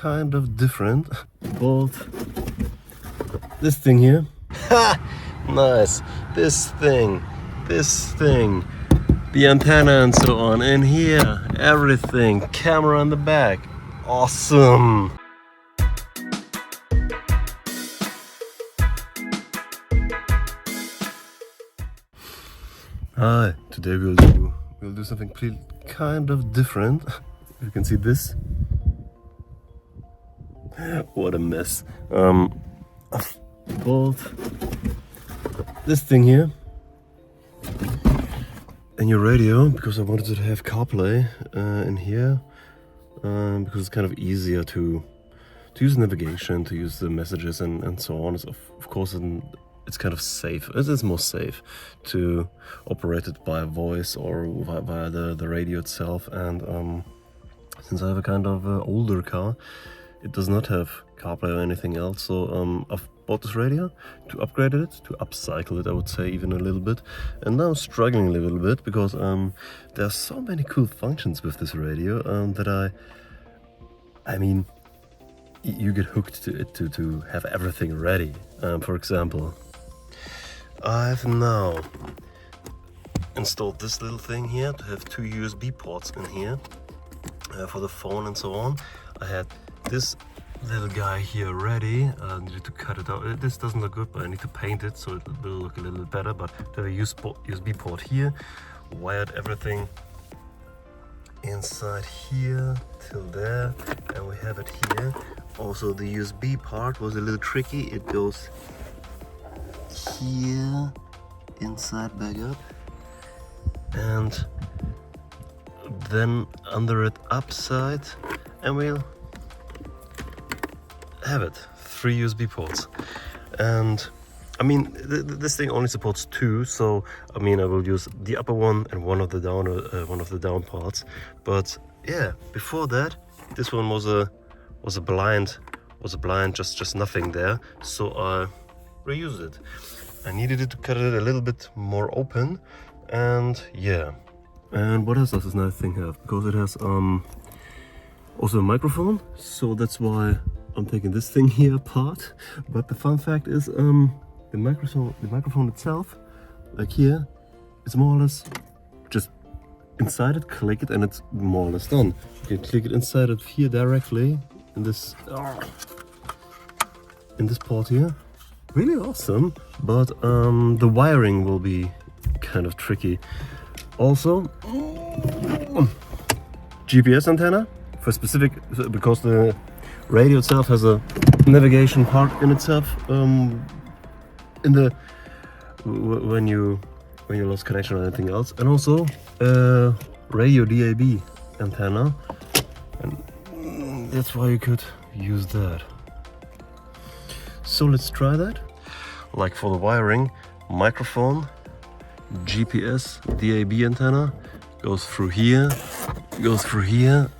kind of different. Bought this thing here. Ha! Nice. This thing, the antenna and so on. And here, everything. Camera on the back. Awesome. Hi, today we'll do something kind of different. You can see this. What a mess. I've bought this thing here. And your radio, because I wanted to have CarPlay in here, because it's kind of easier to use navigation, to use the messages and so on. It's of course it's kind of safe. It's more safe to operate it by voice or via the radio itself. And since I have a kind of older car, it does not have CarPlay or anything else. So I've bought this radio to upgrade it, to upcycle it, I would say, even a little bit. And now I'm struggling a little bit because there are so many cool functions with this radio that I mean, you get hooked to it to have everything ready. For example, I've now installed this little thing here to have two USB ports in here for the phone and so on. I had this little guy here ready. I needed to cut it out. This doesn't look good, but I need to paint it so it will look a little bit better. But there is a USB port here, wired everything inside here till there, and we have it here. Also, the USB part was a little tricky. It goes here, inside, back up, and then under it upside, and we'll have it. 3 USB ports. And I mean, this thing only supports 2, so I mean, I will use the upper one and one of the down parts. But yeah, before that, this one was a blind, just nothing there. So I reused it. I needed it to cut it a little bit more open, and yeah. And what else does this nice thing have? Because it has also a microphone, so that's why I'm taking this thing here apart. But the fun fact is the microphone itself, like here, it's more or less just inside it, click it, and it's more or less done. You can click it inside it here directly in this port here. Really awesome, but the wiring will be kind of tricky. Also, GPS antenna for specific, because the radio itself has a navigation part in itself. When you lost connection or anything else, and also radio DAB antenna, and that's why you could use that. So let's try that. Like for the wiring, microphone, GPS, DAB antenna goes through here,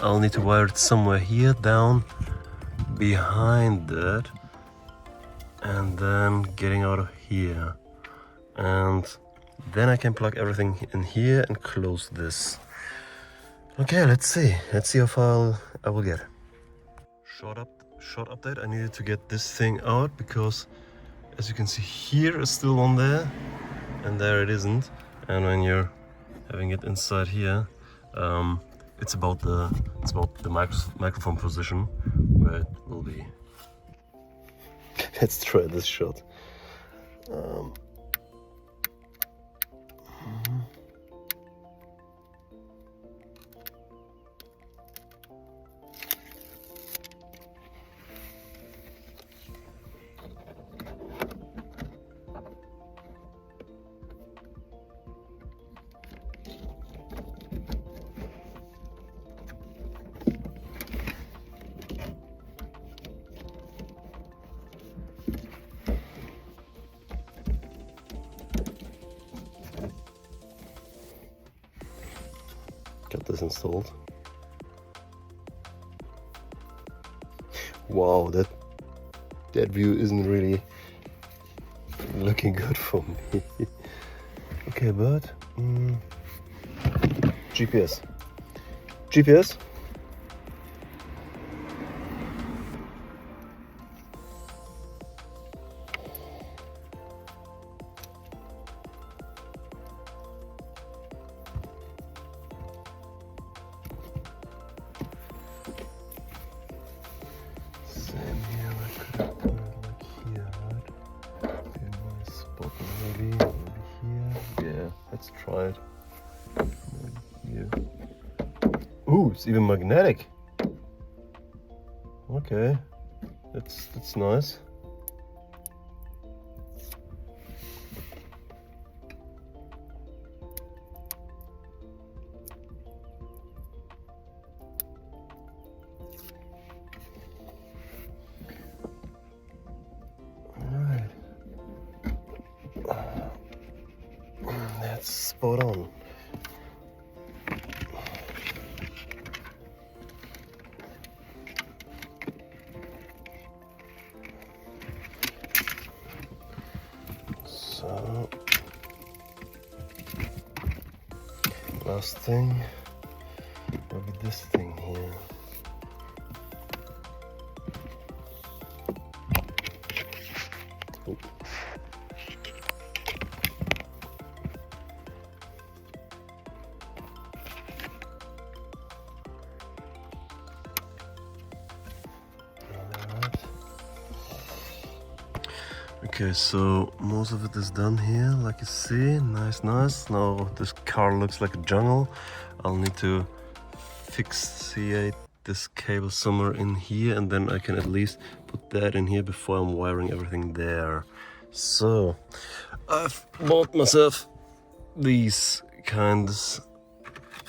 I'll need to wire it somewhere here, down behind that, and then getting out of here, and then I can plug everything in here and close this. Okay, let's see how far I will get. Short update, I needed to get this thing out because, as you can see, here is still on there and there it isn't. And when you're having it inside here, it's about the microphone position where it will be. Let's try this shot. Got this installed. Wow, that view isn't really looking good for me. Okay, but GPS. Ooh, it's even magnetic. Okay, that's nice. Alright. That's spot on. So, last thing will be this thing here. Oh. Alright. Okay, so most of it is done here, like you see. Nice. Now this car looks like a jungle. I'll need to fixate this cable somewhere in here, and then I can at least put that in here before I'm wiring everything there. So I've bought myself these kinds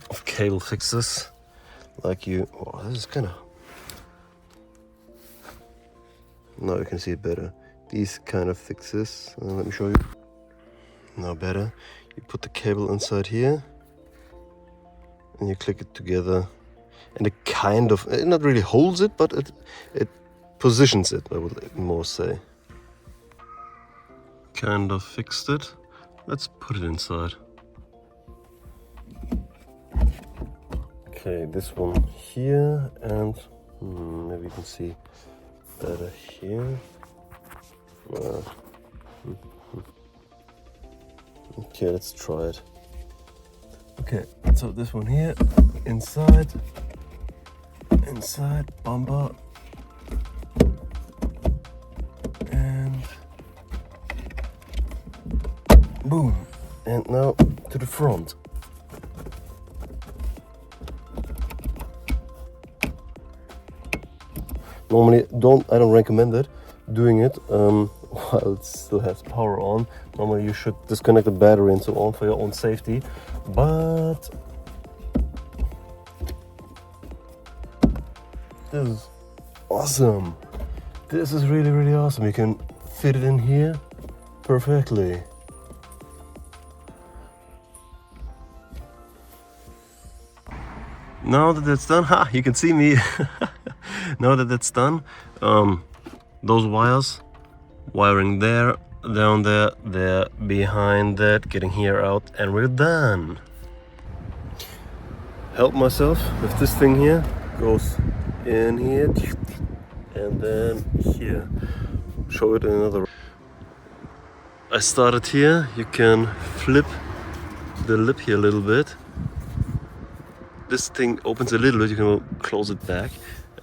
of cable fixes, like you. Oh, this is kind of. Now you can see it better. These kind of fixes. Let me show you. Now better. You put the cable inside here, and you click it together, and it kind of, it not really holds it, but it positions it, I would more say. Kind of fixed it. Let's put it inside. Okay, this one here, and maybe you can see better here. Okay, let's try it. Okay, so this one here, inside, bumper, and boom, and now to the front. Normally, I don't recommend it, doing it while it still has power on. Normally you should disconnect the battery and so on for your own safety, but this is awesome. This is really awesome. You can fit it in here perfectly. Now that that's done, you can see me. Now that that's done, those wires, wiring there, down there, behind that, getting here out, and we're done. Help myself with this thing here, goes in here, and then here. Show it in another. I started here. You can flip the lip here a little bit. This thing opens a little bit, you can close it back,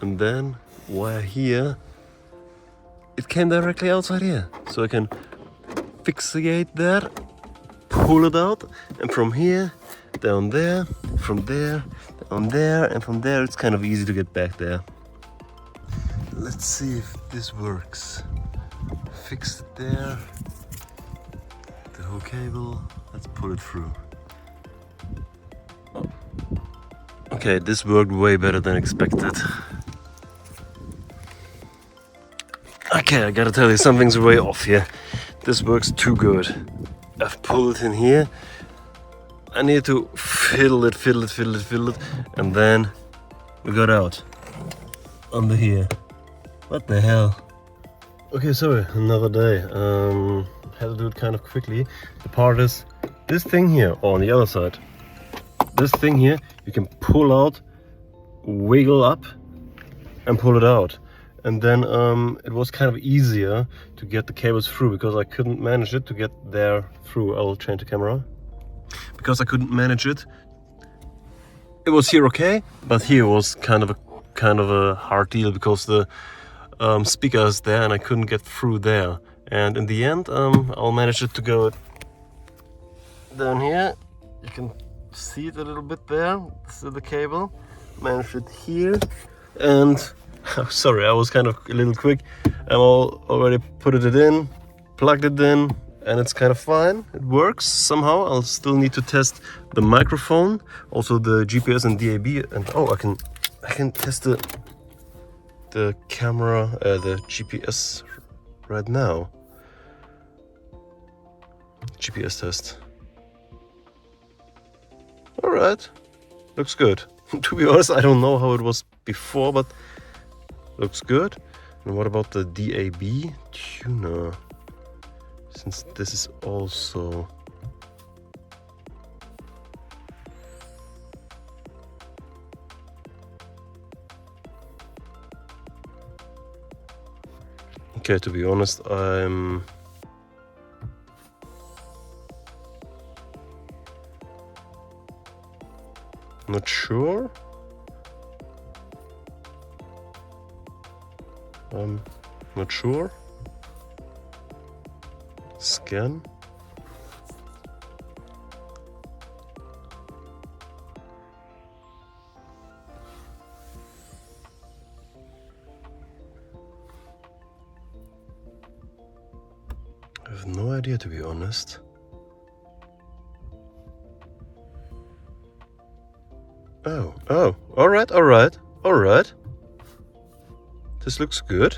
and then wire here, it came directly outside here. So I can fixate that, pull it out, and from here, down there, from there, down there, and from there it's kind of easy to get back there. Let's see if this works. Fix it there, the whole cable, let's pull it through. Okay, this worked way better than expected. Okay, I gotta tell you, something's way off here. This works too good. I've pulled it in here. I need to fiddle it, and then we got out. Under here. What the hell? Okay, sorry, another day. Had to do it kind of quickly. The part is this thing here, or on the other side. This thing here, you can pull out, wiggle up, and pull it out. And then it was kind of easier to get the cables through because I couldn't manage it to get there through. I will change the camera. Because I couldn't manage it. It was here okay, but here was kind of a hard deal because the speaker is there and I couldn't get through there. And in the end, I'll manage it to go down here. You can see it a little bit there. This is the cable. managed it here, and sorry, I was kind of a little quick. Already put it in, plugged it in, and it's kind of fine. It works somehow. I'll still need to test the microphone, also the GPS and DAB, and oh, I can test the camera, the GPS right now. GPS test. All right, looks good. To be honest, I don't know how it was before, but looks good. And what about the DAB tuner? Since this is also okay, to be honest, I'm not sure. I'm not sure. Scan. I have no idea, to be honest. Oh, all right. This looks good.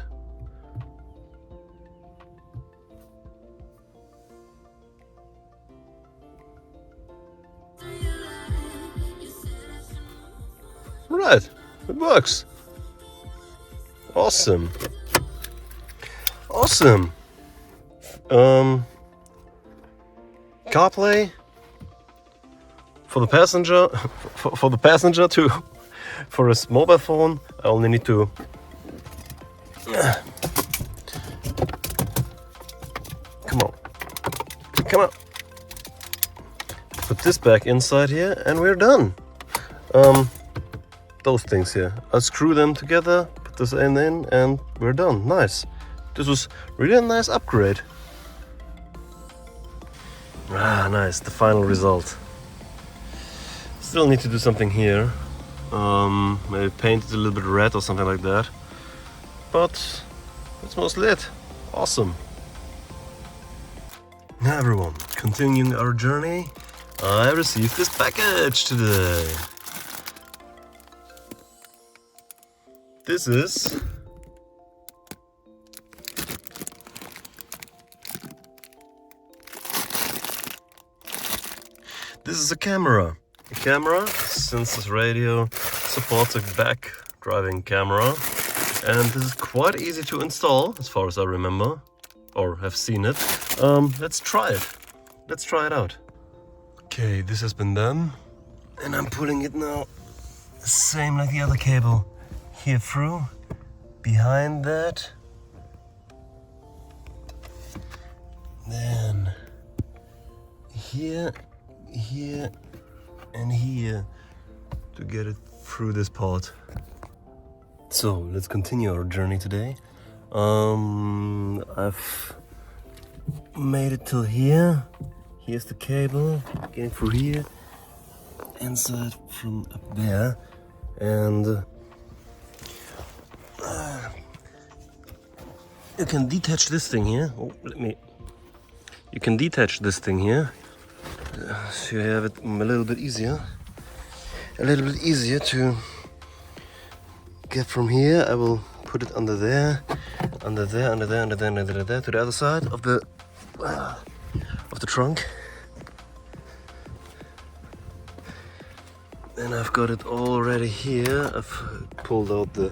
Right, it works. Awesome. CarPlay for the passenger, for the passenger too. For his mobile phone, I only need to come on. Put this back inside here, and we're done. Those things here, I'll screw them together, put this in, and we're done. Nice. This was really a nice upgrade. Nice, the final result. Still need to do something here. Maybe paint it a little bit red or something like that. But that's mostly it. Awesome. Now everyone, continuing our journey, I received this package today. This is a camera. A camera, since this radio supports a back driving camera, and this is quite easy to install as far as I remember or have seen it. Let's try it. Let's try it out. Okay, this has been done, and I'm putting it now same like the other cable here through, behind that, then here, and here to get it through this part. So let's continue our journey today. I've made it till here. Here's the cable getting through here, inside from up there, and you can detach this thing here. You can detach this thing here, so you have it a little bit easier to get from here. I will put it under there, to the other side of the trunk. And I've got it already here. I've pulled out the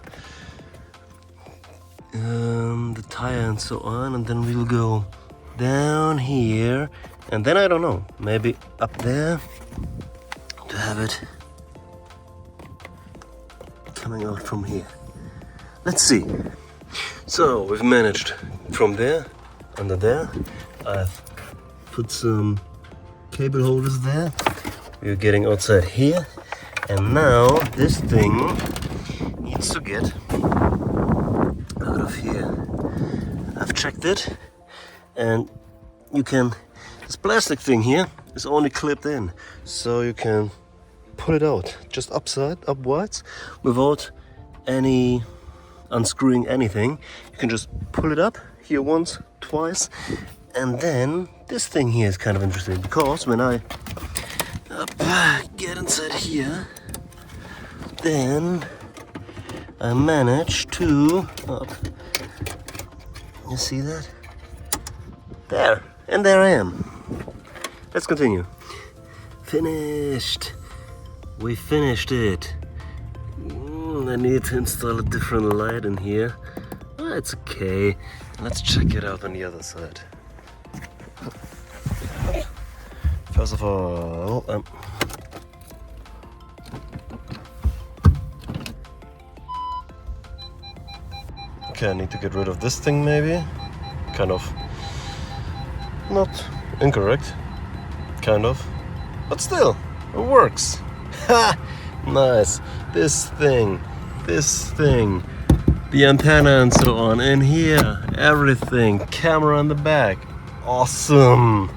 tire and so on, and then we'll go down here, and then I don't know, maybe up there to have it coming out from here. Let's see. So we've managed from there, under there. I've put some cable holders there. We're getting outside here, and now this thing needs to get out of here. I've checked it, and this plastic thing here is only clipped in, so you can pull it out, just upwards, without any unscrewing anything. You can just pull it up here once, twice, and then this thing here is kind of interesting, because when I get inside here, then I manage to you see that? There, and there I am. Let's continue. Finished. We finished it. I need to install a different light in here. It's okay. Let's check it out on the other side. First of all, okay, I need to get rid of this thing maybe. Kind of not incorrect. Kind of. But still, it works. Ha! Nice. This thing, the antenna and so on, and here, everything, camera on the back. Awesome.